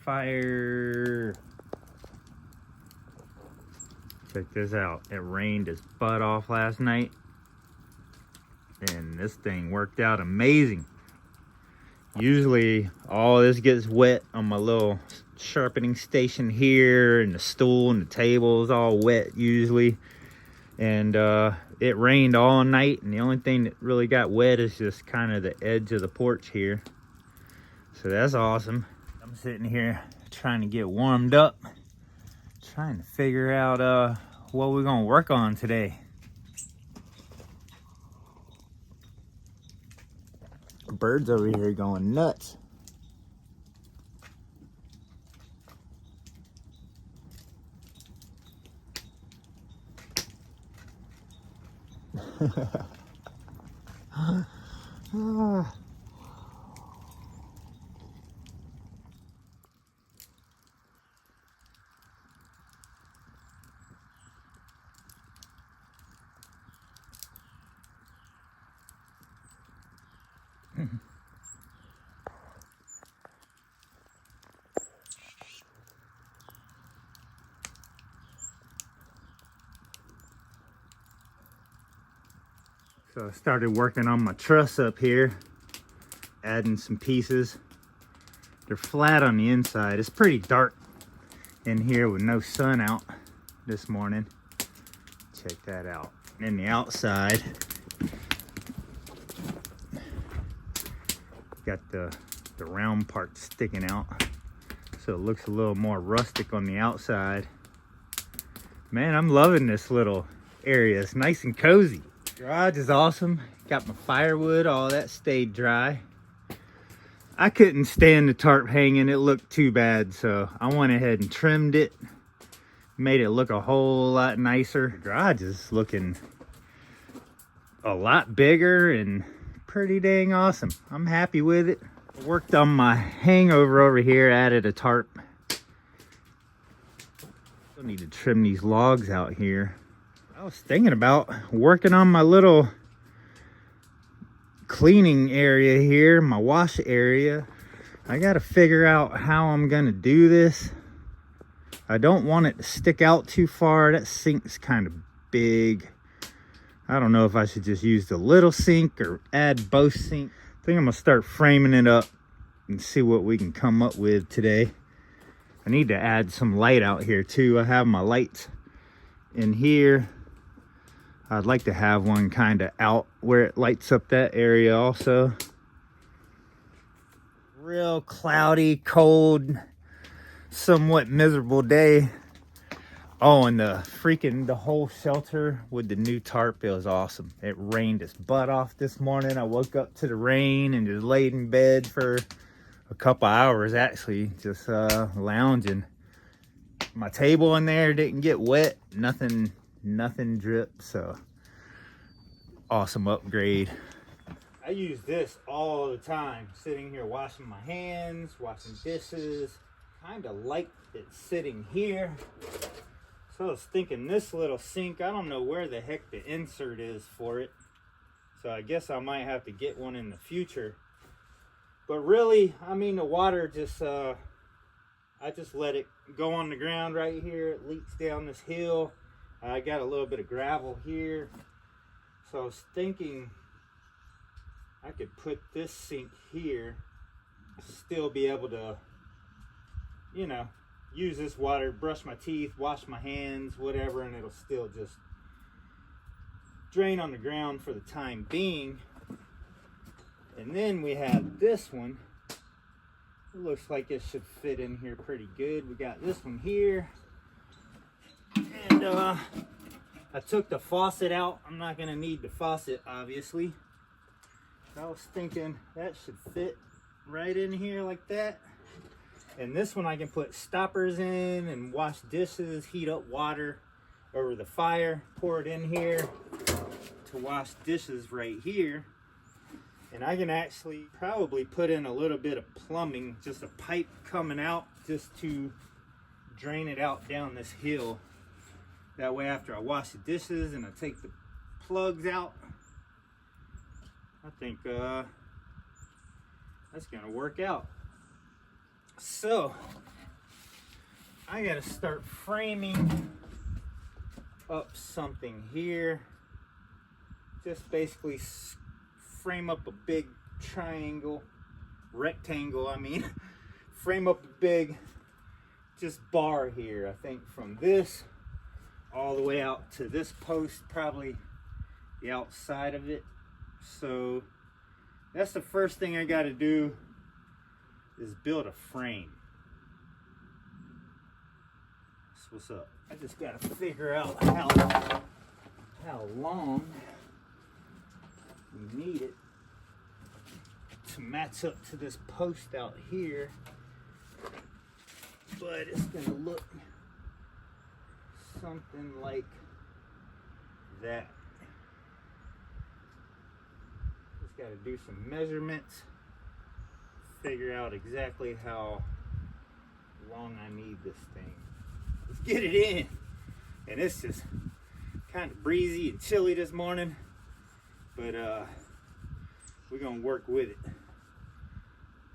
fire. Check this out. It rained its butt off last night, and this thing worked out amazing. Usually all this gets wet on my little sharpening station here, and the stool and the table is all wet usually. And it rained all night, and the only thing that really got wet is just kind of the edge of the porch here. So that's awesome. I'm sitting here trying to get warmed up, trying to figure out what we're gonna work on today. Birds over here going nuts. So I started working on my truss up here, adding some pieces. They're flat on the inside. It's pretty dark in here with no sun out this morning. Check that out. And the outside, got the round part sticking out, so it looks a little more rustic on the outside. Man, I'm loving this little area. It's nice and cozy. Garage is awesome. Got my firewood, all that stayed dry. I couldn't stand the tarp hanging. It looked too bad, so I went ahead and trimmed it. Made it look a whole lot nicer. The garage is looking a lot bigger and pretty dang awesome. I'm happy with it. I worked on my hangover over here, added a tarp. Still need to trim these logs out here. I was thinking about working on my little cleaning area here, my wash area. I gotta figure out how I'm gonna do this. I don't want it to stick out too far. That sink's kind of big. I don't know if I should just use the little sink or add both sinks. I think I'm gonna start framing it up and see what we can come up with today. I need to add some light out here too. I have my lights in here. I'd like to have one kind of out where it lights up that area also. Real cloudy, cold, somewhat miserable day. Oh, and the whole shelter with the new tarp, it was awesome. It rained its butt off this morning. I woke up to the rain and just laid in bed for a couple hours actually, just lounging. My table in there didn't get wet, nothing dripped, so awesome upgrade. I use this all the time, sitting here washing my hands, washing dishes. Kind of like it sitting here. So I was thinking this little sink, I don't know where the heck the insert is for it, so I guess I might have to get one in the future. But really, I mean, the water just I just let it go on the ground right here. It leaks down this hill. I got a little bit of gravel here, so I was thinking I could put this sink here, still be able to, you know, use this water, brush my teeth, wash my hands, whatever, and it'll still just drain on the ground for the time being. And then we have this one. It looks like it should fit in here pretty good. We got this one here. And I took the faucet out. I'm not gonna need the faucet, obviously. So I was thinking that should fit right in here like that. And this one I can put stoppers in and wash dishes, heat up water over the fire, pour it in here to wash dishes right here. And I can actually probably put in a little bit of plumbing, just a pipe coming out just to drain it out down this hill. That way after I wash the dishes and I take the plugs out, I think that's gonna work out. So I gotta start framing up something here. Just basically frame up a big rectangle, I mean. Frame up a big just bar here. I think from this all the way out to this post, probably the outside of it. So that's the first thing I got to do, is build a frame. That's what's up. I just got to figure out how long we need it to match up to this post out here. But it's gonna look something like that. Just got to do some measurements, figure out exactly how long I need this thing. Let's get it in. And it's just kind of breezy and chilly this morning, but we're gonna work with it.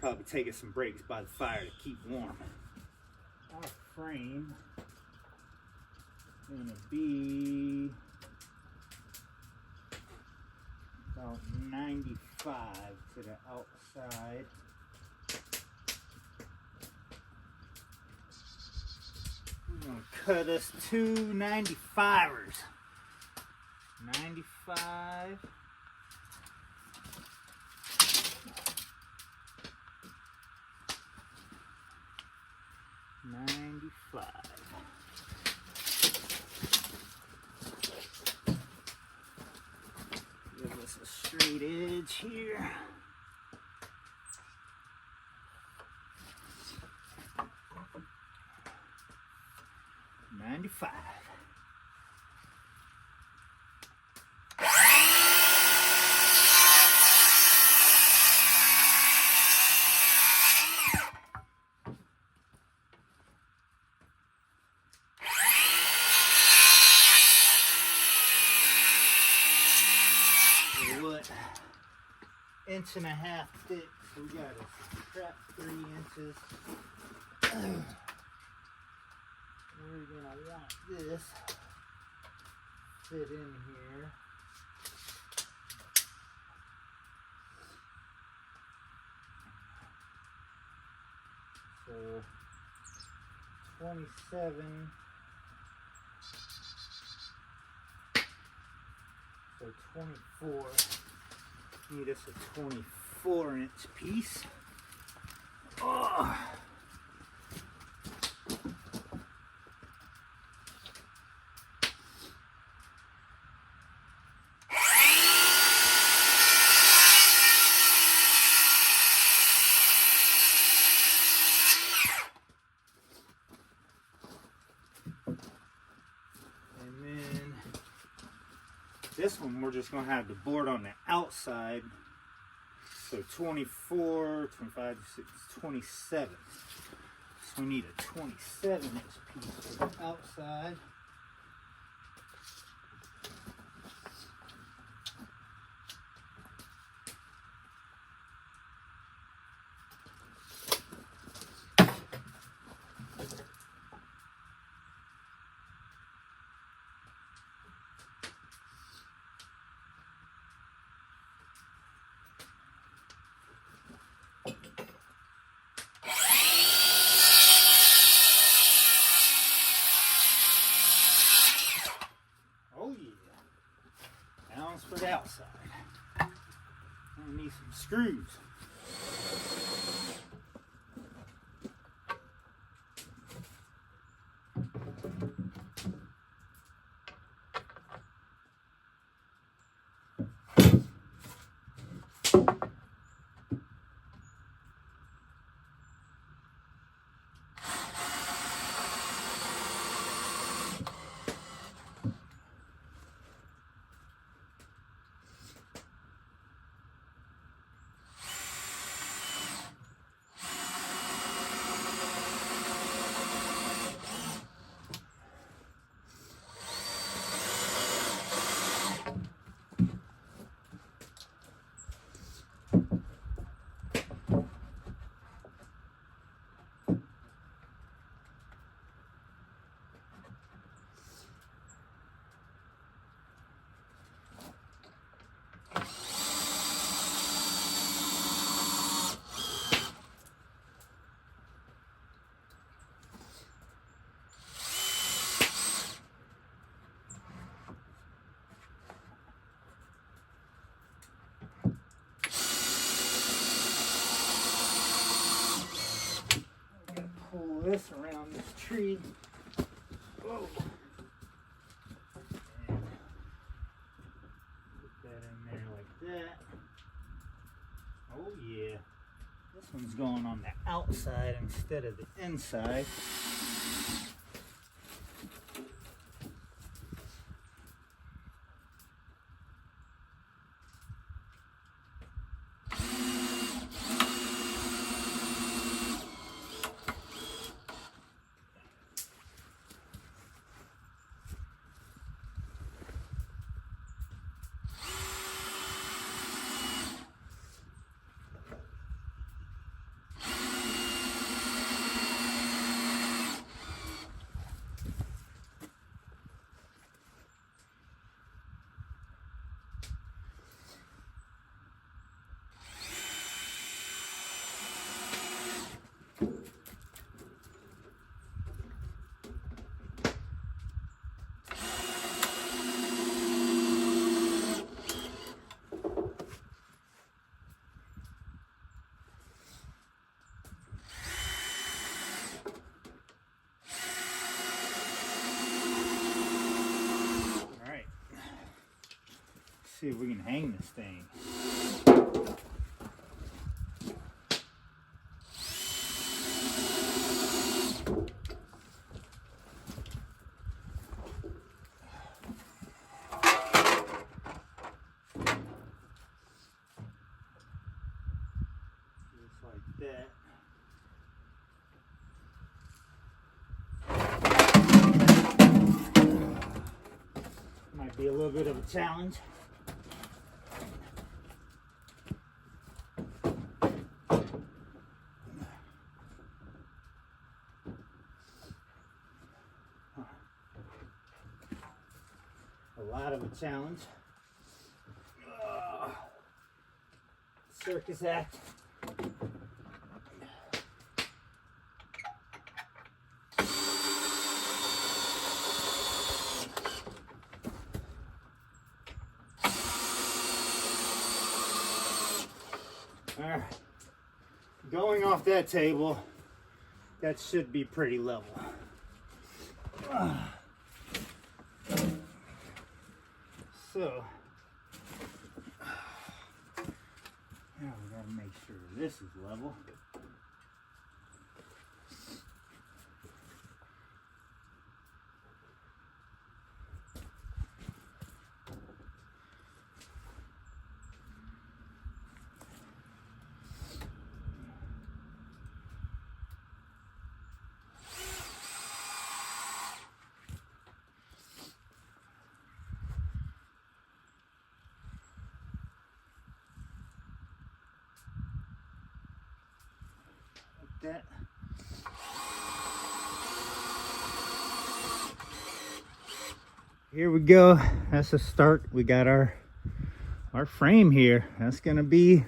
Probably taking some breaks by the fire to keep warm. Our frame is gonna be about 95 to the outside. We're gonna cut us two 95ers. 95. Give us a straight edge here. Inch and a half thick, so we gotta subtract 3 inches. We're gonna want this fit in here. So 27. So 24. Need us a 24-inch piece. Oh. And then this one, we're just going to have the board on the outside. So 24, 25, 26, 27. So we need a 27-inch piece for the outside. For the outside. I'm gonna need some screws. this around this tree. Whoa. And put that in there like that. Oh yeah. This one's going on the outside instead of the inside. See if we can hang this thing. Just like that. Might be a little bit of a challenge. A lot of a challenge. Circus act. All right. Going off that table, that should be pretty level. So, now we gotta make sure this is level. That. Here we go. That's a start. We got our frame here. That's gonna be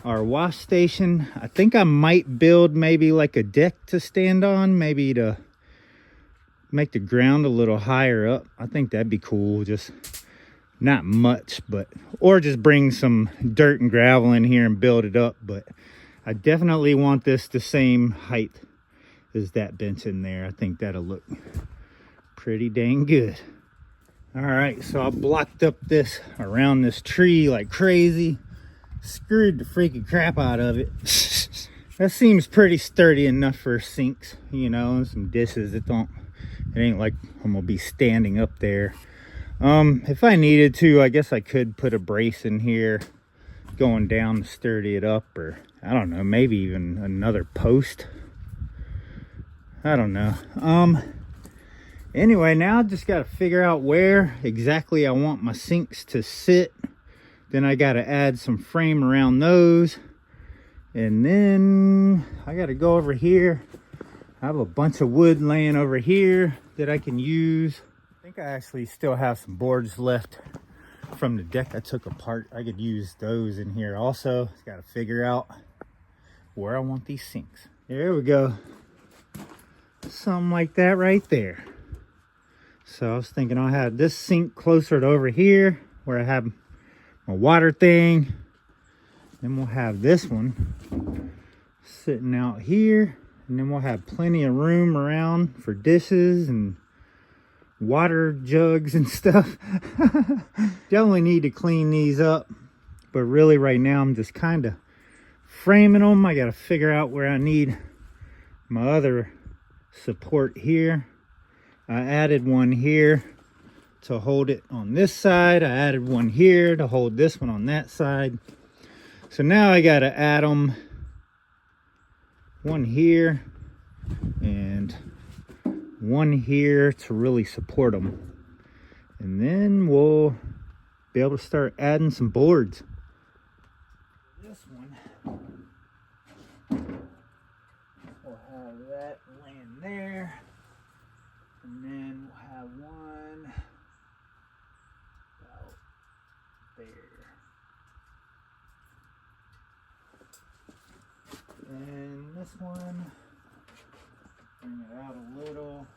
our wash station. I think I might build maybe like a deck to stand on, maybe to make the ground a little higher up. I think that'd be cool. Just not much, but or just bring some dirt and gravel in here and build it up. But I definitely want this the same height as that bench in there. I think that'll look pretty dang good. All right, so I blocked up this around this tree like crazy. Screwed the freaking crap out of it. That seems pretty sturdy enough for sinks, you know, and some dishes. It ain't like I'm gonna be standing up there. If I needed to, I guess I could put a brace in here going down to sturdy it up, or I don't know, maybe even another post. I don't know. Anyway, now I just got to figure out where exactly I want my sinks to sit. Then I got to add some frame around those. And then I got to go over here. I have a bunch of wood laying over here that I can use. I think I actually still have some boards left from the deck I took apart. I could use those in here also. Just got to figure out where I want these sinks. There we go. Something like that right there. So I was thinking I'll have this sink closer to over here where I have my water thing. Then we'll have this one sitting out here. And then we'll have plenty of room around for dishes and water jugs and stuff. Definitely need to clean these up. But really right now I'm just kind of framing them. I got to figure out where I need my other support here. I added one here to hold it on this side. I added one here to hold this one on that side. So now I got to add them, one here and one here to really support them. And then we'll be able to start adding some boards. This one, we'll have that laying there. And then we'll have one about there. And this one, bring it out a little.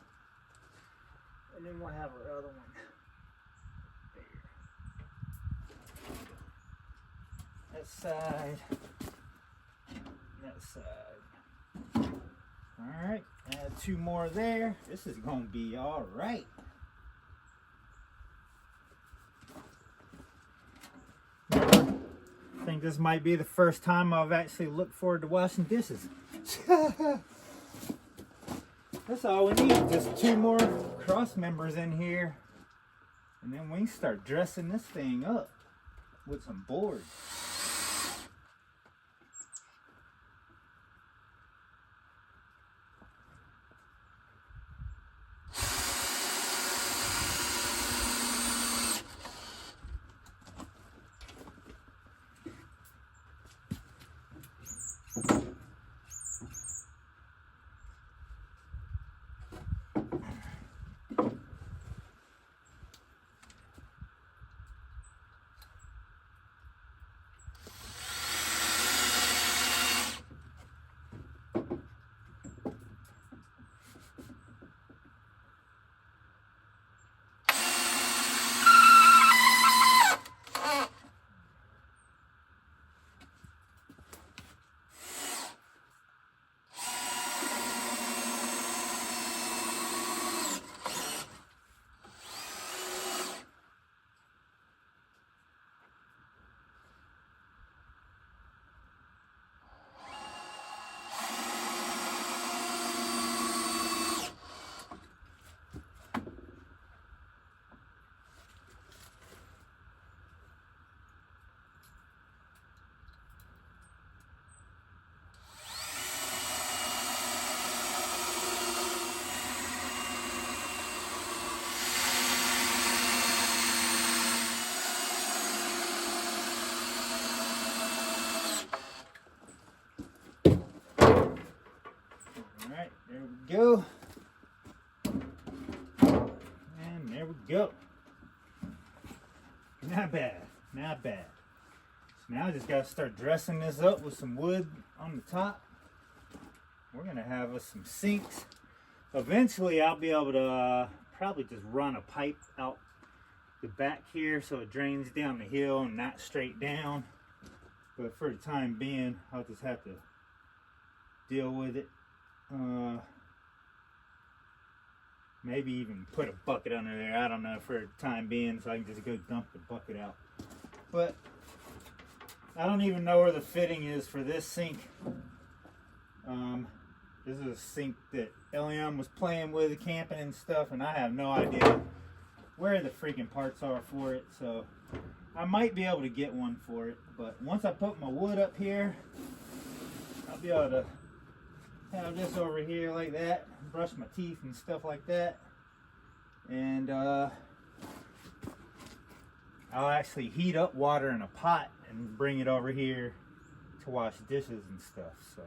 And then we'll have our other one there. That side, that side. All right, add two more there. This is gonna be all right. I think this might be the first time I've actually looked forward to washing dishes. That's all we need, just two more cross members in here. And then we can start dressing this thing up with some boards. Alright, there we go. And there we go. Not bad, not bad. So now I just gotta start dressing this up with some wood on the top. We're gonna have us some sinks. Eventually I'll be able to probably just run a pipe out the back here so it drains down the hill and not straight down. But for the time being, I'll just have to deal with it. Maybe even put a bucket under there, I don't know, for the time being, so I can just go dump the bucket out. But I don't even know where the fitting is for this sink. This is a sink that Eliam was playing with, camping and stuff, and I have no idea where the freaking parts are for it, so I might be able to get one for it. But once I put my wood up here, I'll be able to have this over here like that, brush my teeth and stuff like that, and I'll actually heat up water in a pot and bring it over here to wash dishes and stuff. So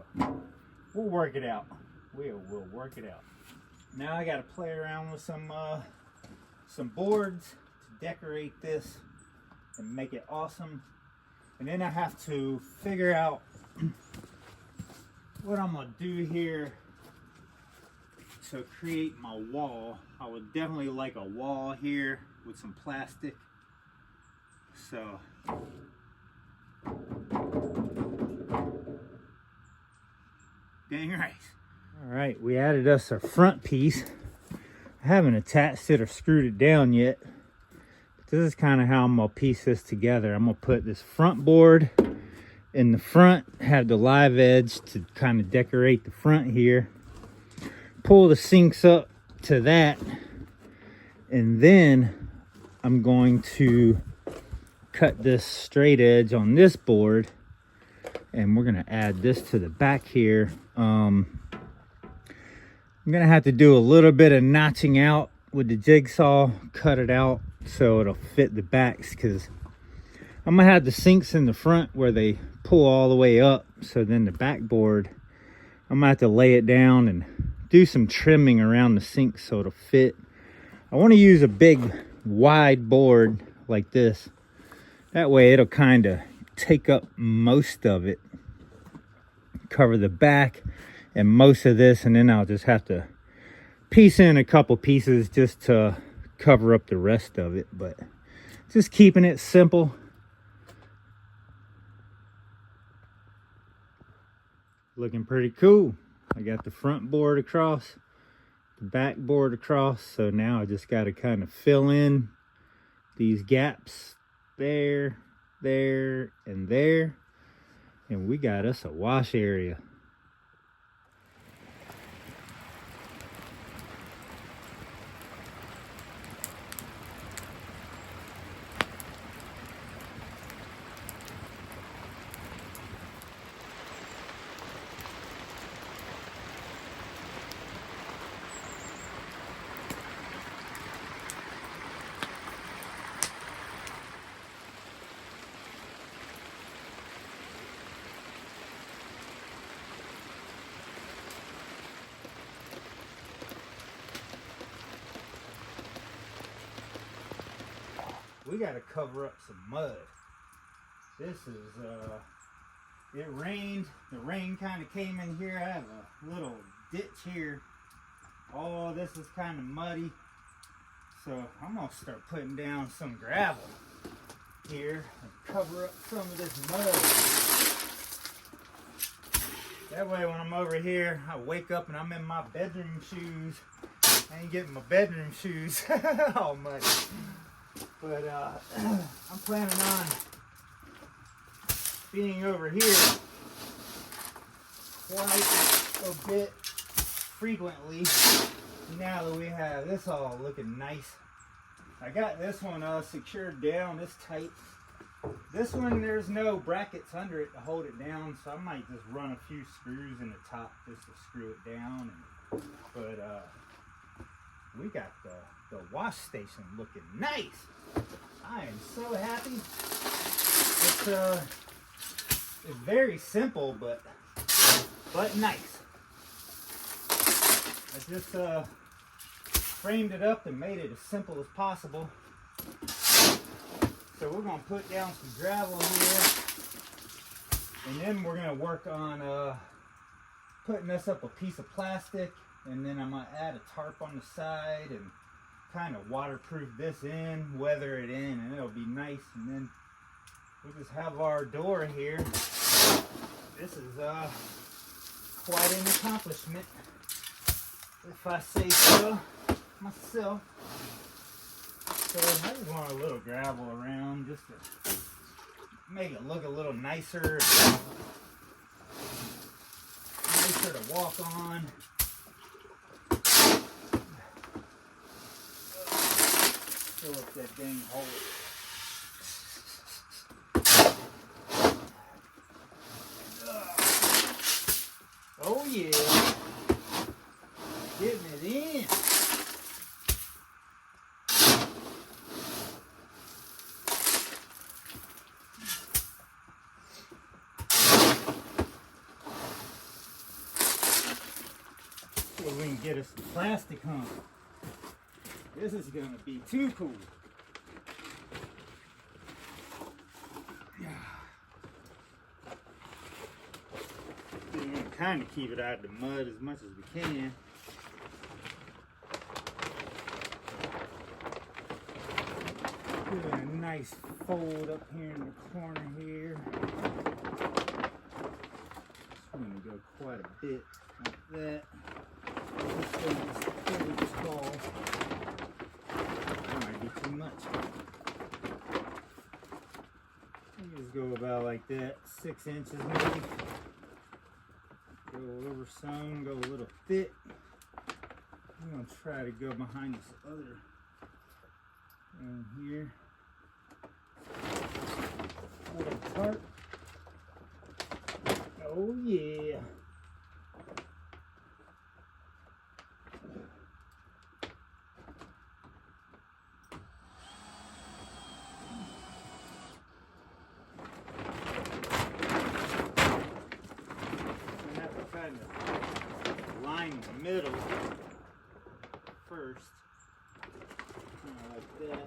we'll work it out. We'll work it out. Now I got to play around with some boards to decorate this and make it awesome, and then I have to figure out what I'm gonna do here to create my wall. I would definitely like a wall here with some plastic. So dang right. All right, we added us our front piece. I haven't attached it or screwed it down yet. But this is kind of how I'm gonna piece this together. I'm gonna put this front board in the front, have the live edge to kind of decorate the front here. Pull the sinks up to that, and then I'm going to cut this straight edge on this board, and we're gonna add this to the back here. I'm gonna have to do a little bit of notching out with the jigsaw, cut it out so it'll fit the backs, because I'm gonna have the sinks in the front where they pull all the way up. So then the backboard, I'm gonna have to lay it down and do some trimming around the sink so it'll fit. I want to use a big wide board like this. That way it'll kind of take up most of it, cover the back and most of this, and then I'll just have to piece in a couple pieces just to cover up the rest of it. But just keeping it simple. Looking pretty cool. I got the front board across, the back board across, so now I just got to kind of fill in these gaps there, there, and there, and we got us a wash area. We got to cover up some mud. This is, it rained. The rain kind of came in here. I have a little ditch here. All this is kind of muddy. So I'm going to start putting down some gravel here and cover up some of this mud. That way when I'm over here, I wake up and I'm in my bedroom shoes. I ain't getting my bedroom shoes all muddy. But I'm planning on being over here quite a bit frequently now that we have this all looking nice. I got this one secured down this tight. This one, there's no brackets under it to hold it down, so I might just run a few screws in the top just to screw it down. But we got the wash station looking nice. I am so happy. It's very simple, but nice. I just framed it up and made it as simple as possible. So we're gonna put down some gravel here, and then we're gonna work on putting this up a piece of plastic, and then I'm gonna add a tarp on the side and kind of waterproof this in, weather it in, and it'll be nice. And then we'll just have our door here. This is quite an accomplishment, if I say so myself. So I just want a little gravel around just to make it look a little nicer to walk on. Fill up that dang hole. Oh yeah, getting it in. See if we can get us some plastic hung. This is gonna be too cool. We want to kind of keep it out of the mud as much as we can. Doing a nice fold up here in the corner here. Just want to go quite a bit like that. like that, 6 inches maybe. Go over some, go a little thick. I'm gonna try to go behind this other down here. Little tarp. Oh yeah. Line the middle first, kind of like that.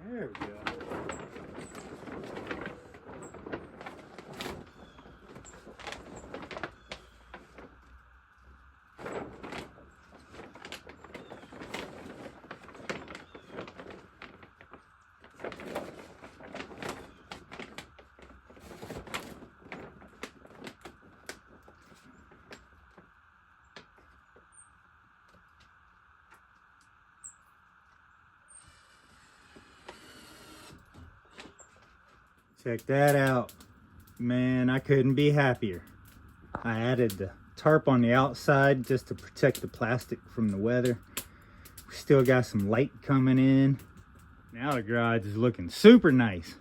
There we go. Check that out. Man, I couldn't be happier. I added the tarp on the outside just to protect the plastic from the weather. We still got some light coming in. Now the garage is looking super nice.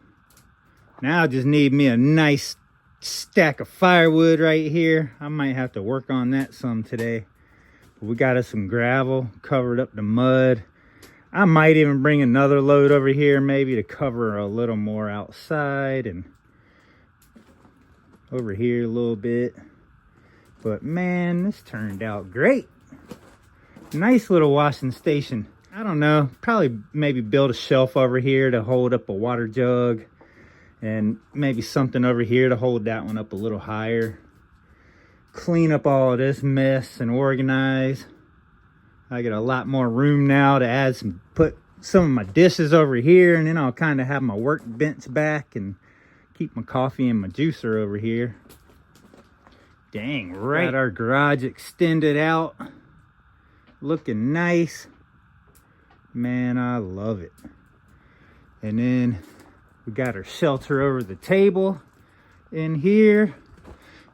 Now I just need me a nice stack of firewood right here. I might have to work on that some today. But we got us some gravel, covered up the mud. I might even bring another load over here maybe to cover a little more outside and over here a little bit. But man, this turned out great. Nice little washing station. I don't know, probably maybe build a shelf over here to hold up a water jug and maybe something over here to hold that one up a little higher. Clean up all of this mess and organize. I got a lot more room now to put some of my dishes over here, and then I'll kind of have my workbench back and keep my coffee and my juicer over here. Dang right. Got our garage extended out. Looking nice. Man, I love it. And then we got our shelter over the table in here.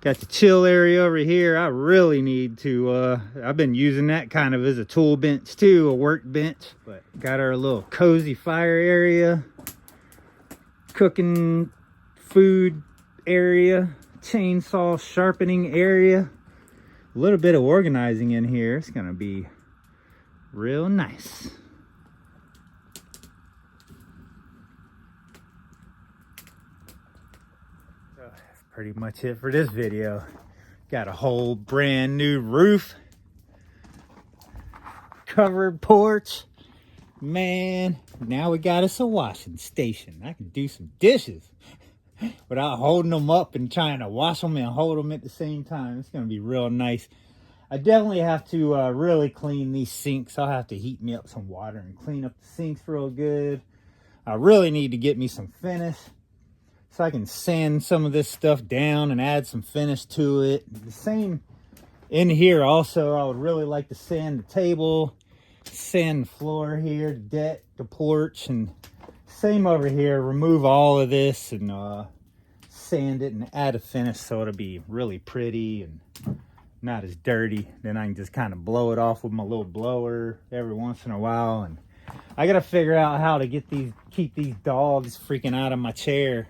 Got the chill area over here. I really need to, I've been using that kind of as a tool bench too, a workbench. But got our little cozy fire area, cooking food area, chainsaw sharpening area. A little bit of organizing in here. It's gonna be real nice. Pretty much it for this video. Got a whole brand new roof, covered porch. Man, now we got us a washing station. I can do some dishes without holding them up and trying to wash them and hold them at the same time. It's gonna be real nice. I definitely have to really clean these sinks. I'll have to heat me up some water and clean up the sinks real good. I really need to get me some finish, so I can sand some of this stuff down and add some finish to it. The same in here also. I would really like to sand the table, sand the floor here, the deck, the porch, and same over here. Remove all of this and sand it and add a finish so it'll be really pretty and not as dirty. Then I can just kind of blow it off with my little blower every once in a while. And I gotta figure out how to keep these dogs freaking out of my chair.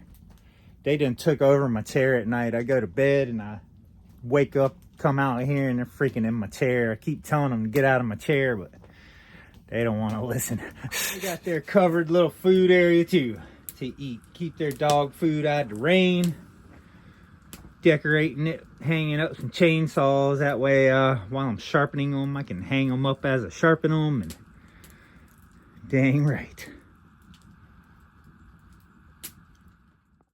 They done took over my chair at night. I go to bed and I wake up, come out here, and they're freaking in my chair. I keep telling them to get out of my chair, but They don't want to listen. They got their covered little food area too to eat. Keep their dog food out of the rain. Decorating it, hanging up some chainsaws. That way, while I'm sharpening them, I can hang them up as I sharpen them. And dang right.